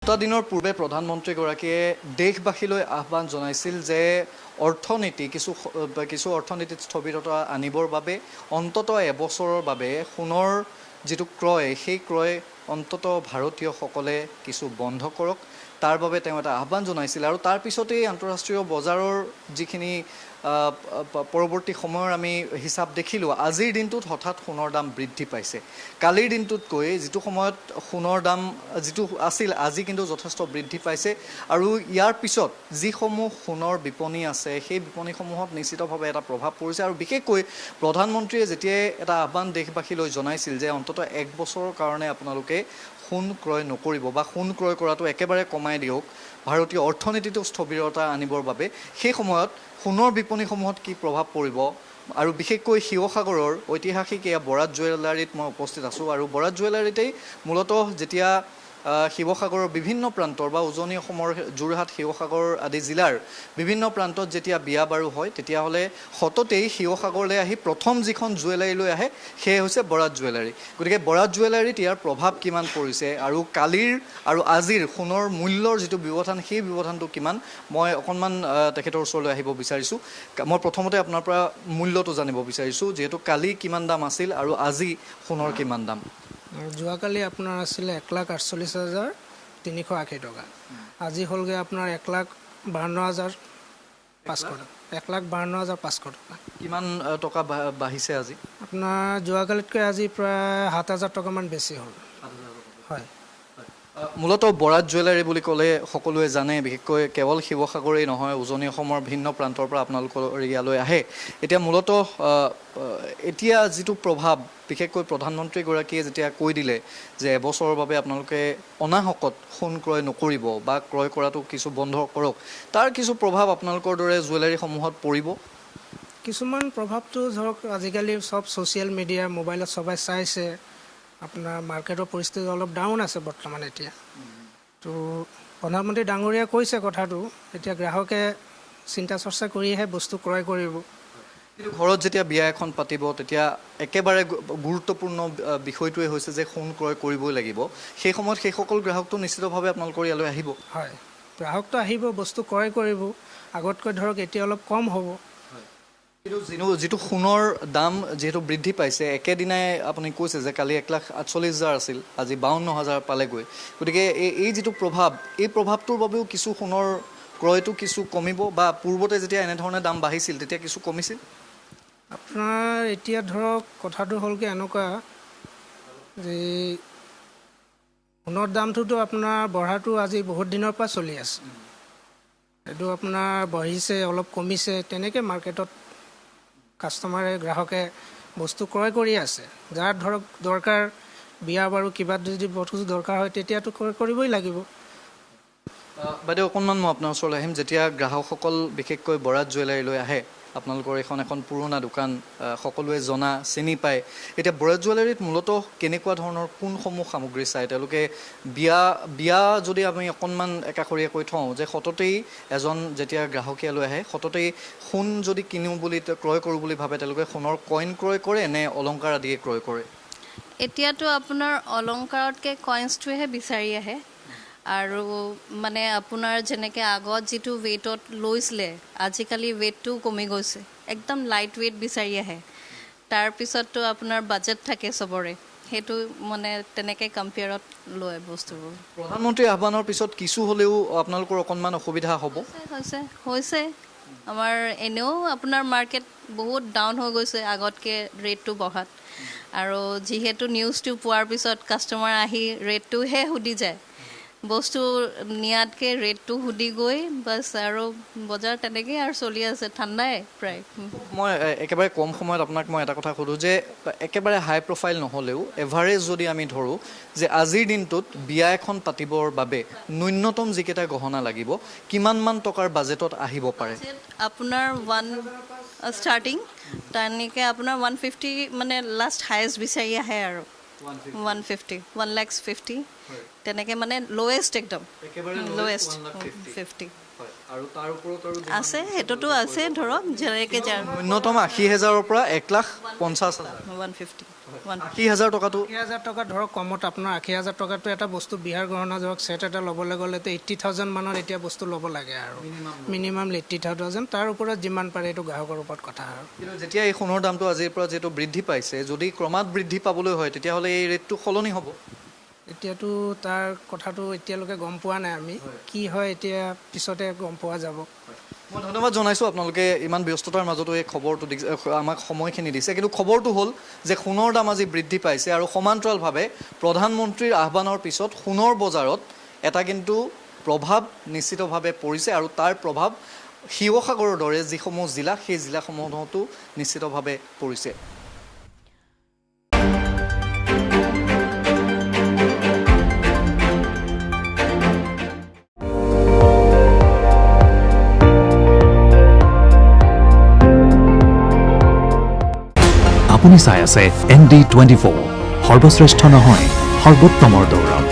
দিনৰ পূৰ্বে প্ৰধানমন্ত্ৰীগৰাকীয়ে দেশবাসীলৈ আহ্বান জনাইছিল যে অৰ্থনীতি কিছু অৰ্থনীতিত স্থবিৰতা আনিবৰ বাবে অন্ততঃ এবছৰৰ বাবে সোণৰ যিটো ক্ৰয় সেই ক্ৰয় অন্ততঃ ভাৰতীয়সকলে কিছু বন্ধ কৰক তাৰ বাবে তেওঁ এটা আহ্বান জনাইছিল আৰু তাৰ পিছতেই আন্তঃৰাষ্ট্ৰীয় বজাৰৰ যিখিনি পৰৱৰ্তী সময়ৰ আমি হিচাপ দেখিলোঁ আজিৰ দিনটোত হঠাৎ সোণৰ দাম বৃদ্ধি পাইছে কালিৰ দিনটোতকৈ যিটো সময়ত সোণৰ দাম যিটো আছিল আজি কিন্তু যথেষ্ট বৃদ্ধি পাইছে আৰু ইয়াৰ পিছত যিসমূহ সোণৰ বিপণী আছে সেই বিপণীসমূহত নিশ্চিতভাৱে এটা প্ৰভাৱ পৰিছে আৰু বিশেষকৈ প্ৰধানমন্ত্ৰীয়ে যেতিয়াই এটা আহ্বান দেশবাসীলৈ জনাইছিল যে অন্ততঃ এক বছৰৰ কাৰণে আপোনালোকে সোণ ক্ৰয় নকৰিব বা সোণ ক্ৰয় কৰাটো একেবাৰে কমাই দিয়ক ভাৰতীয় অৰ্থনীতিটো স্থবিৰতা আনিবৰ বাবে সেই সময়ত সোণৰ বিপণীসমূহত কি প্ৰভাৱ পৰিব আৰু বিশেষকৈ শিৱসাগৰৰ ঐতিহাসিক এয়া বৰাত জুৱেলাৰীত মই উপস্থিত আছোঁ আৰু বৰাত জুৱেলাৰীতেই মূলতঃ যেতিয়া শিৱসাগৰৰ বিভিন্ন প্ৰান্তৰ বা উজনি অসমৰ যোৰহাট শিৱসাগৰ আদি জিলাৰ বিভিন্ন প্ৰান্তত যেতিয়া বিয়া বাৰু হয় তেতিয়াহ'লে সততেই শিৱসাগৰলৈ আহি প্ৰথম যিখন জুৱেলাৰীলৈ আহে সেয়ে হৈছে বৰাত জুৱেলাৰী গতিকে বৰাত জুৱেলাৰীত ইয়াৰ প্ৰভাৱ কিমান পৰিছে আৰু কালিৰ আৰু আজিৰ সোণৰ মূল্যৰ যিটো ব্যৱধান সেই ব্যৱধানটো কিমান মই অকণমান তেখেতৰ ওচৰলৈ আহিব বিচাৰিছোঁ মই প্ৰথমতে আপোনাৰ পৰা মূল্যটো জানিব বিচাৰিছোঁ যিহেতু কালি কিমান দাম আছিল আৰু আজি সোণৰ কিমান দাম যোৱাকালি আপোনাৰ আছিলে 1,48,380 টকা আজি হ'লগৈ আপোনাৰ 1,52,500 1,52,500 টকা কিমান টকা বাঢ়িছে আজি আপোনাৰ যোৱাকালিতকৈ আজি প্ৰায় 7,000 টকামান বেছি হ'ল হয় মূলতঃ বৰাত জুৱেলাৰী বুলি ক'লে সকলোৱে জানে বিশেষকৈ কেৱল শিৱসাগৰেই নহয় উজনি অসমৰ ভিন্ন প্ৰান্তৰ পৰা আপোনালোকৰ ইয়ালৈ আহে এতিয়া মূলতঃ এতিয়া যিটো প্ৰভাৱ বিশেষকৈ প্ৰধানমন্ত্ৰীগৰাকীয়ে যেতিয়া কৈ দিলে যে এবছৰৰ বাবে আপোনালোকে অনাহকত সোণ ক্ৰয় নকৰিব বা ক্ৰয় কৰাটো কিছু বন্ধ কৰক তাৰ কিছু প্ৰভাৱ আপোনালোকৰ দৰে জুৱেলাৰীসমূহত পৰিব কিছুমান প্ৰভাৱটো ধৰক আজিকালি চব ছ'চিয়েল মিডিয়া মোবাইলত সবাই চাইছে আপোনাৰ মাৰ্কেটৰ পৰিস্থিতি অলপ ডাউন আছে বৰ্তমান এতিয়া তো প্ৰধানমন্ত্ৰী ডাঙৰীয়াই কৈছে কথাটো এতিয়া গ্ৰাহকে চিন্তা চৰ্চা কৰিহে বস্তু ক্ৰয় কৰিব কিন্তু ঘৰত যেতিয়া বিয়া এখন পাতিব তেতিয়া একেবাৰে গুৰুত্বপূৰ্ণ বিষয়টোৱে হৈছে যে সোণ ক্ৰয় কৰিবই লাগিব সেই সময়ত সেইসকল গ্ৰাহকটো নিশ্চিতভাৱে আপোনালোকৰ ইয়ালৈ আহিব হয় গ্ৰাহকটো আহিব বস্তু ক্ৰয় কৰিব আগতকৈ ধৰক এতিয়া অলপ কম হ'ব কিন্তু যিটো সোণৰ দাম যিহেতু বৃদ্ধি পাইছে একেদিনাই আপুনি কৈছে যে কালি 1,48,000 আছিল আজি 52,000 পালেগৈ গতিকে এই যিটো প্ৰভাৱ এই প্ৰভাৱটোৰ বাবেও কিছু সোণৰ ক্ৰয়টো কিছু কমিব বা পূৰ্বতে যেতিয়া এনেধৰণে দাম বাঢ়িছিল তেতিয়া কিছু কমিছিল আপোনাৰ এতিয়া ধৰক কথাটো হ'লগৈ এনেকুৱা যে সোণৰ দামটোতো আপোনাৰ বঢ়াটো আজি বহুত দিনৰ পৰা চলি আছে এইটো আপোনাৰ বাঢ়িছে অলপ কমিছে তেনেকৈ মাৰ্কেটত কাষ্টমাৰে গ্ৰাহকে বস্তু ক্ৰয় কৰি আছে যাৰ ধৰক দৰকাৰ বিয়া বাৰু কিবা যদি বস্তু দৰকাৰ হয় তেতিয়াতো ক্ৰয় কৰিবই লাগিব বাইদেউ অকণমান মই আপোনাৰ ওচৰলৈ আহিম যেতিয়া গ্ৰাহকসকল বিশেষকৈ বৰাত জুৱেলাৰীলৈ আহে আপোনালোকৰ এখন পুৰণা দোকান সকলোৱে জনা চিনি পায় এতিয়া বৰাত জুৱেলাৰীত মূলতঃ কেনেকুৱা ধৰণৰ কোনসমূহ সামগ্ৰী চায় তেওঁলোকে বিয়া যদি আমি অকণমান একাষৰীয়াকৈ থওঁ যে সততেই এজন যেতিয়া গ্ৰাহকীয়ালৈ আহে সততেই সোণ যদি কিনো বুলি ক্ৰয় কৰোঁ বুলি ভাবে তেওঁলোকে সোণৰ কইন ক্ৰয় কৰে নে অলংকাৰ আদিয়ে ক্ৰয় কৰে এতিয়াতো আপোনাৰ অলংকাৰতকৈ কইন্সটোহে বিচাৰি আহে আৰু মানে আপোনাৰ যেনেকৈ আগত যিটো ৱেইটত লৈছিলে আজিকালি ৱেইটটো কমি গৈছে একদম লাইট ৱেইট বিচাৰি আহে তাৰপিছততো আপোনাৰ বাজেট থাকে চবৰে সেইটো মানে তেনেকৈ কম্পেয়াৰত লয় বস্তুবোৰ প্ৰধানমন্ত্ৰীৰ আহ্বানৰ পিছত কিছু হ'লেও আপোনালোকৰ অকণমান অসুবিধা হ'ব হৈছে আমাৰ এনেও আপোনাৰ মাৰ্কেট বহুত ডাউন হৈ গৈছে আগতকৈ ৰেটটো বঢ়াত আৰু যিহেতু নিউজটো পোৱাৰ পিছত কাষ্টমাৰ আহি ৰেটটোহে সুধি যায় বস্তু নিয়াতকৈ ৰেটটো সুধি গৈ বাছ আৰু বজাৰ তেনেকেই আৰু চলি আছে ঠাণ্ডাই প্ৰায় মই একেবাৰে কম সময়ত আপোনাক মই এটা কথা সোধোঁ যে একেবাৰে হাই প্ৰফাইল নহ'লেও এভাৰেজ যদি আমি ধৰোঁ যে আজিৰ দিনটোত বিয়া এখন পাতিবৰ বাবে ন্যূনতম যিকেইটা গহনা লাগিব কিমানমান টকাৰ বাজেটত আহিব পাৰে আপোনাৰ ষ্টাৰ্টিং তেনেকৈ আপোনাৰ 150 মানে লাষ্ট হায়েষ্ট বিচাৰি আহে আৰু 1,50,000 তেনেকৈ মানে লৱেষ্ট একদম লৱেষ্ট 50 আৰু তাৰ ওপৰত আৰু আছে সেইটোতো আছে ধৰক যেনেকৈ ন্যূনতম 80,000ৰ পৰা 1,50,000 150 80,000 টকাটো 80,000 টকা ধৰক কমত আপোনাৰ 80,000 টকাটো এটা বস্তু বিহাৰ গহনা ধৰক ছেট এটা ল'বলৈ গ'লেতো 80,000 মানত এতিয়া বস্তু ল'ব লাগে আৰু মিনিমাম 80,000 তাৰ ওপৰত যিমান পাৰে এইটো গ্ৰাহকৰ ওপৰত কথা আৰু কিন্তু যেতিয়া এই সোণৰ দামটো আজিৰ পৰা যিহেতু বৃদ্ধি পাইছে যদি ক্ৰমাৎ বৃদ্ধি পাবলৈ হয় তেতিয়াহ'লে এই ৰেটটো সলনি হ'ব এতিয়াতো তাৰ কথাটো এতিয়ালৈকে গম পোৱা নাই আমি কি হয় এতিয়া পিছতে গম পোৱা যাব মই ধন্যবাদ জনাইছোঁ আপোনালোকে ইমান ব্যস্ততাৰ মাজতো এই খবৰটো আমাক সময়খিনি দিছে কিন্তু খবৰটো হ'ল যে সোণৰ দাম আজি বৃদ্ধি পাইছে আৰু সমান্তৰালভাৱে প্ৰধানমন্ত্ৰীৰ আহ্বানৰ পিছত সোণৰ বজাৰত এটা কিন্তু প্ৰভাৱ নিশ্চিতভাৱে পৰিছে আৰু তাৰ প্ৰভাৱ শিৱসাগৰৰ দৰে যিসমূহ জিলা সেই জিলাসমূহতো নিশ্চিতভাৱে পৰিছে আপুনি চাই আছে ND24 সৰ্বশ্ৰেষ্ঠ নহয় সৰ্বোত্তমৰ দৌৰত